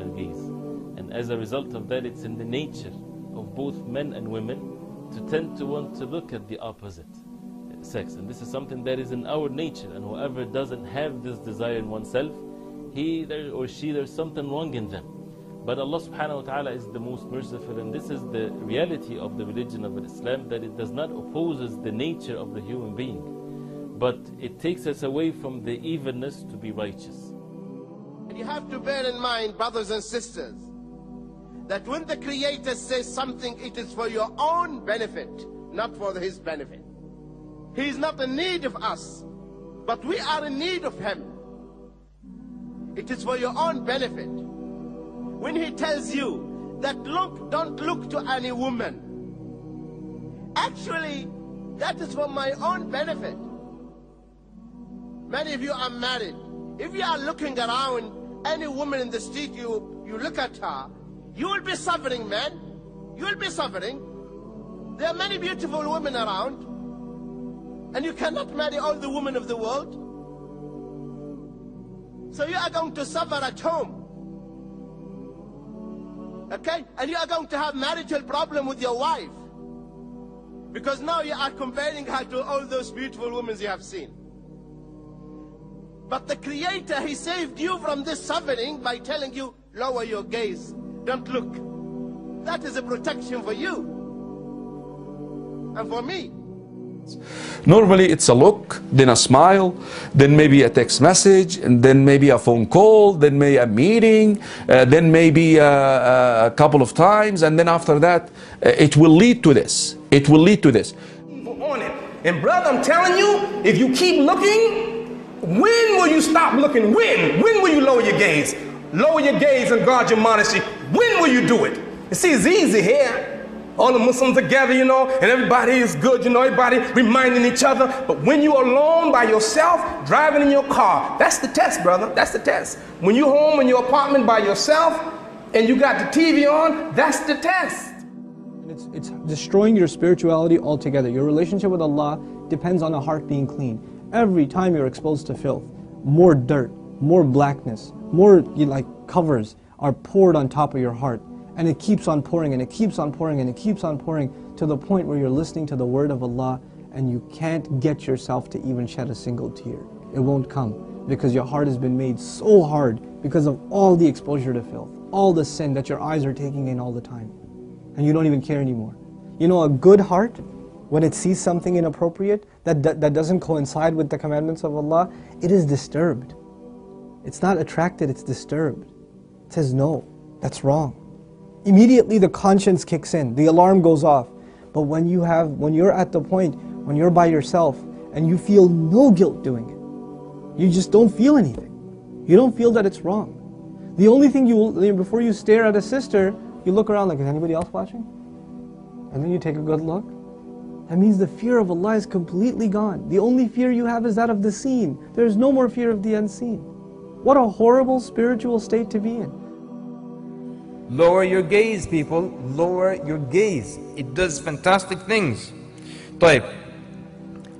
their gaze. And as a result of that, it's in the nature of both men and women to tend to want to look at the opposite sex. And this is something that is in our nature, and whoever doesn't have this desire in oneself, he or she, there's something wrong in them. But Allah subhanahu wa ta'ala is the most merciful, and this is the reality of the religion of Islam, that it does not oppose the nature of the human being, but it takes us away from the evilness to be righteous. And you have to bear in mind, brothers and sisters, that when the Creator says something, it is for your own benefit, not for His benefit. He is not in need of us, but we are in need of Him. It is for your own benefit. When He tells you that don't look to any woman, actually that is for my own benefit. Many of you are married. If you are looking around any woman in the street, you look at her, you will be suffering, man. You will be suffering. There are many beautiful women around, and you cannot marry all the women of the world. So you are going to suffer at home. Okay? And you are going to have marital problem with your wife, because now you are comparing her to all those beautiful women you have seen. But the Creator, He saved you from this suffering by telling you, lower your gaze, don't look. That is a protection for you and for me. Normally it's a look, then a smile, then maybe a text message, and then maybe a phone call, then maybe a meeting, then maybe a couple of times, and then after that it will lead to this. It will lead to this. On it. And brother, I'm telling you, if you keep looking, when will you stop looking? When? When will you lower your gaze? Lower your gaze and guard your modesty. When will you do it? You see, it's easy here. All the Muslims together, you know, and everybody is good, you know, everybody reminding each other. But when you're alone by yourself, driving in your car, that's the test, brother. That's the test. When you're home in your apartment by yourself and you got the TV on, that's the test. It's destroying your spirituality altogether. Your relationship with Allah depends on a heart being clean. Every time you're exposed to filth, more dirt, more blackness, more covers are poured on top of your heart. And it keeps on pouring, and it keeps on pouring, and it keeps on pouring, to the point where you're listening to the word of Allah and you can't get yourself to even shed a single tear. It won't come, because your heart has been made so hard because of all the exposure to filth, all the sin that your eyes are taking in all the time. And you don't even care anymore. You know, a good heart, when it sees something inappropriate that doesn't coincide with the commandments of Allah, it is disturbed. It's not attracted, it's disturbed. It says, no, that's wrong. Immediately the conscience kicks in, the alarm goes off. But when you're at the point, when you're by yourself and you feel no guilt doing it, you just don't feel anything. You don't feel that it's wrong. The only thing before you stare at a sister, you look around like, is anybody else watching? And then you take a good look. That means the fear of Allah is completely gone. The only fear you have is that of the seen. There is no more fear of the unseen. What a horrible spiritual state to be in. Lower your gaze, people. Lower your gaze. It does fantastic things. طيب.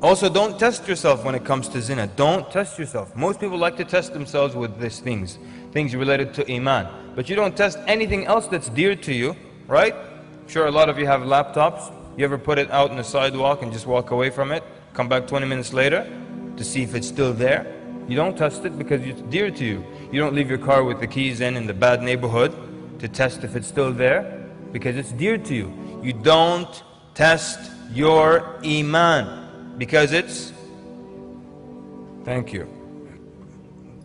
Also, don't test yourself when it comes to zina. Don't test yourself. Most people like to test themselves with these things related to iman. But you don't test anything else that's dear to you, right? I'm sure a lot of you have laptops. You ever put it out on the sidewalk and just walk away from it? Come back 20 minutes later to see if it's still there? You don't test it because it's dear to you. You don't leave your car with the keys in the bad neighborhood to test if it's still there, because it's dear to you. You don't test your iman because it's, thank you.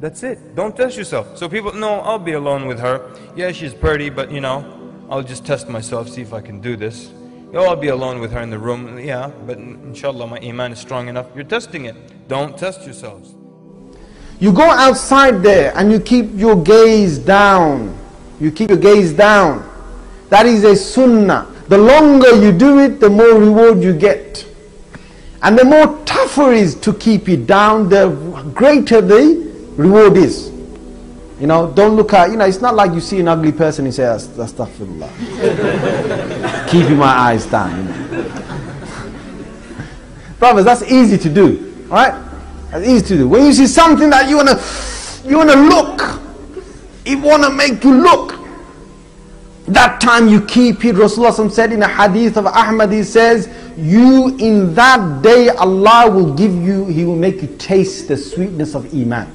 That's it. Don't test yourself. So people, no, I'll be alone with her. Yeah, she's pretty, but you know, I'll just test myself, see if I can do this. Oh, I'll be alone with her in the room. Yeah, but inshallah my iman is strong enough. You're testing it. Don't test yourselves. You go outside there and you keep your gaze down. You keep your gaze down. That is a sunnah. The longer you do it, the more reward you get. And the more tougher it is to keep it down, the greater the reward is. You know, don't look at, it's not like you see an ugly person and say, astaghfirullah. Keeping my eyes down. Brothers, that's easy to do. Alright? That's easy to do. When you see something that you wanna look, It want to make you look. That time you keep it. Rasulullah said in a hadith of Ahmad, he says, you in that day Allah will give you, He will make you taste the sweetness of Iman.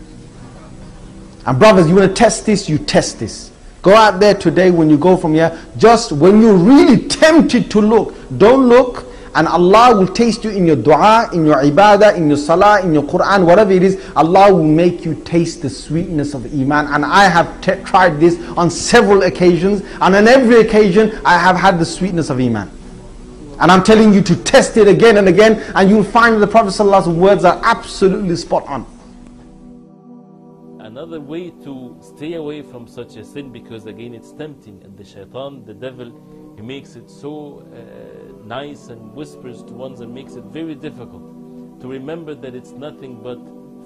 And brothers, you want to test this, you test this. Go out there today when you go from here, just when you're really tempted to look, don't look, and Allah will taste you in your dua, in your ibadah, in your salah, in your Quran, whatever it is, Allah will make you taste the sweetness of Iman. And I have tried this on several occasions, and on every occasion I have had the sweetness of Iman. And I'm telling you to test it again and again, and you'll find the Prophet ﷺ's words are absolutely spot on. Another way to stay away from such a sin, because again it's tempting, and the shaitan, the devil, he makes it so nice and whispers to ones and makes it very difficult to remember that it's nothing but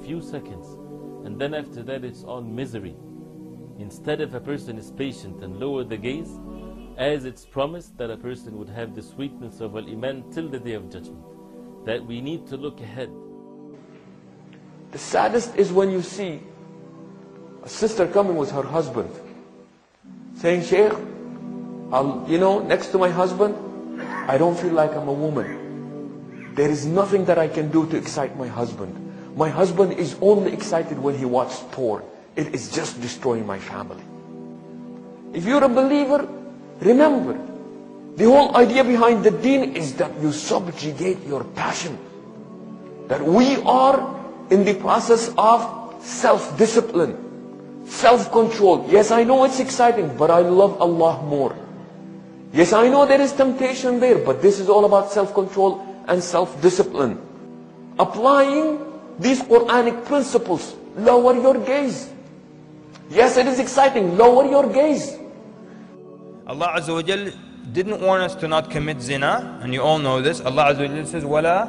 few seconds, and then after that it's on misery. Instead, if a person is patient and lower the gaze, as it's promised that a person would have the sweetness of Al-Iman till the Day of Judgment, that we need to look ahead. The saddest is when you see a sister coming with her husband, saying, Shaykh, next to my husband, I don't feel like I'm a woman. There is nothing that I can do to excite my husband. My husband is only excited when he watches porn. It is just destroying my family. If you're a believer, remember, the whole idea behind the deen is that you subjugate your passion. That we are in the process of self-discipline, self-control. Yes, I know it's exciting, but I love Allah more. Yes, I know there is temptation there, but this is all about self-control and self-discipline. Applying these Quranic principles, lower your gaze. Yes, it is exciting, lower your gaze. Allah Azza wa Jal didn't warn us to not commit zina, and you all know this. Allah Azza wa Jal says, وَلَا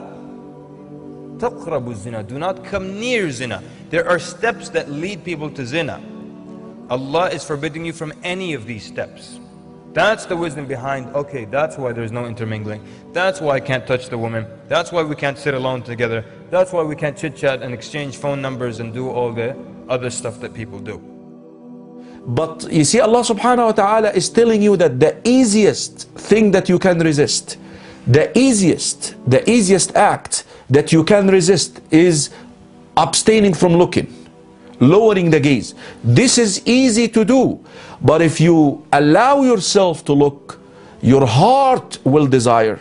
تَقْرَبُوا الزِّنَا. Do not come near zina. There are steps that lead people to zina. Allah is forbidding you from any of these steps. That's the wisdom behind, okay, that's why there's no intermingling. That's why I can't touch the woman. That's why we can't sit alone together. That's why we can't chit-chat and exchange phone numbers and do all the other stuff that people do. But you see, Allah subhanahu wa ta'ala is telling you that the easiest thing that you can resist, the easiest act that you can resist is abstaining from looking, lowering the gaze. This is easy to do, but if you allow yourself to look, your heart will desire.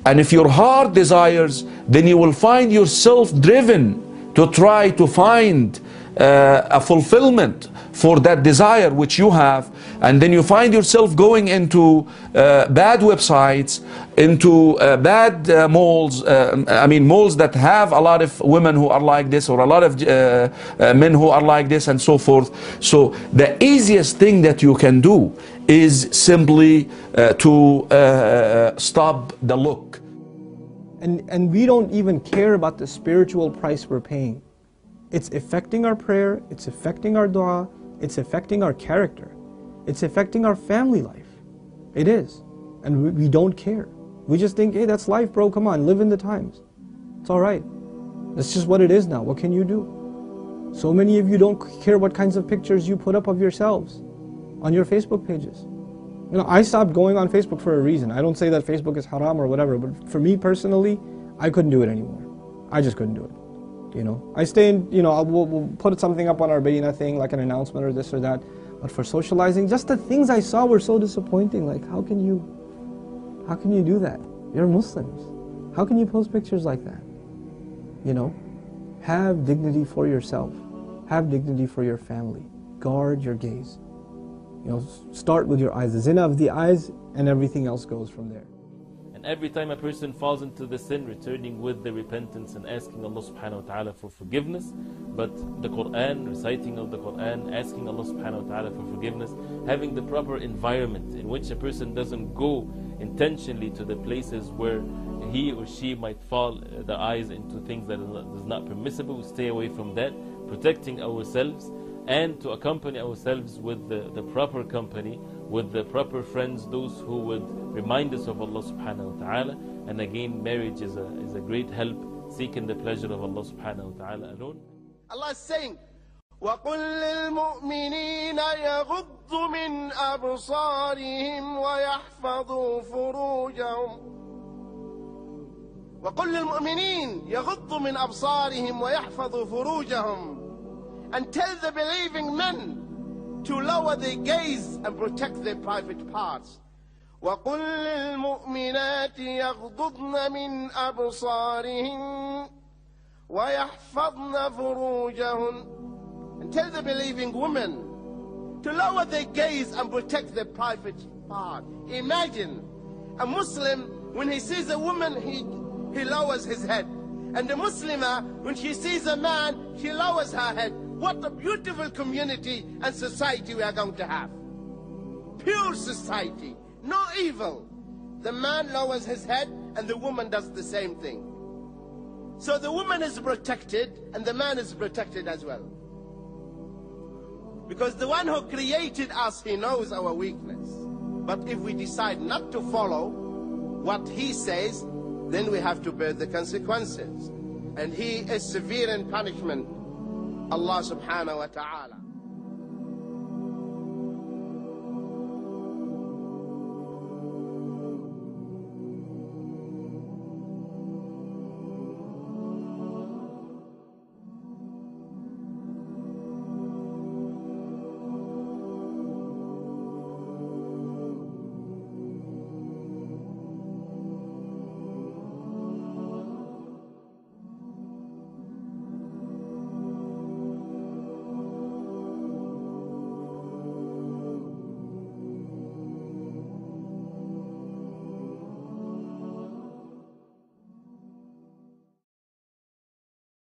And if your heart desires, then you will find yourself driven to try to find a fulfillment for that desire which you have, and then you find yourself going into bad websites, into bad malls, malls that have a lot of women who are like this, or a lot of men who are like this, and so forth. So the easiest thing that you can do is simply to stop the look. And we don't even care about the spiritual price we're paying. It's affecting our prayer, it's affecting our dua, it's affecting our character, it's affecting our family life. It is. And we don't care. We just think, hey, that's life, bro, come on, live in the times. It's alright. That's just what it is now. What can you do? So many of you don't care what kinds of pictures you put up of yourselves on your Facebook pages. You know, I stopped going on Facebook for a reason. I don't say that Facebook is haram or whatever, but for me personally, I couldn't do it anymore. I just couldn't do it. You know, I stay in, we'll put something up on our Bayna thing, like an announcement or this or that. But for socializing, just the things I saw were so disappointing. Like, how can you do that? You're Muslims. How can you post pictures like that? You know, have dignity for yourself. Have dignity for your family. Guard your gaze. You know, start with your eyes. The zina of the eyes, and everything else goes from there. Every time a person falls into the sin, returning with the repentance and asking Allah subhanahu wa ta'ala for forgiveness. But the Quran, reciting of the Quran, asking Allah subhanahu wa ta'ala for forgiveness, having the proper environment in which a person doesn't go intentionally to the places where he or she might fall the eyes into things that is not permissible. Stay away from that, protecting ourselves, and to accompany ourselves with the proper company, with the proper friends, those who would remind us of Allah subhanahu wa ta'ala. And again, marriage is a great help, seeking the pleasure of Allah subhanahu wa ta'ala alone. Allah is saying, وقل للمؤمنين يغضوا من أبصارهم ويحفظوا فروجهم. وقل للمؤمنين يغضوا من أبصارهم ويحفظوا فروجهم. And tell the believing men to lower their gaze and protect their private parts. وقل للمؤمنات يغضضن من أبصارهن ويحفظن فروجهن. And tell the believing women to lower their gaze and protect their private part. Imagine a Muslim, when he sees a woman, he lowers his head. And the Muslimah, when she sees a man, she lowers her head. What a beautiful community and society we are going to have. Pure society, no evil. The man lowers his head and the woman does the same thing. So the woman is protected and the man is protected as well. Because the one who created us, he knows our weakness. But if we decide not to follow what he says, then we have to bear the consequences. And he is severe in punishment, Allah subhanahu wa ta'ala.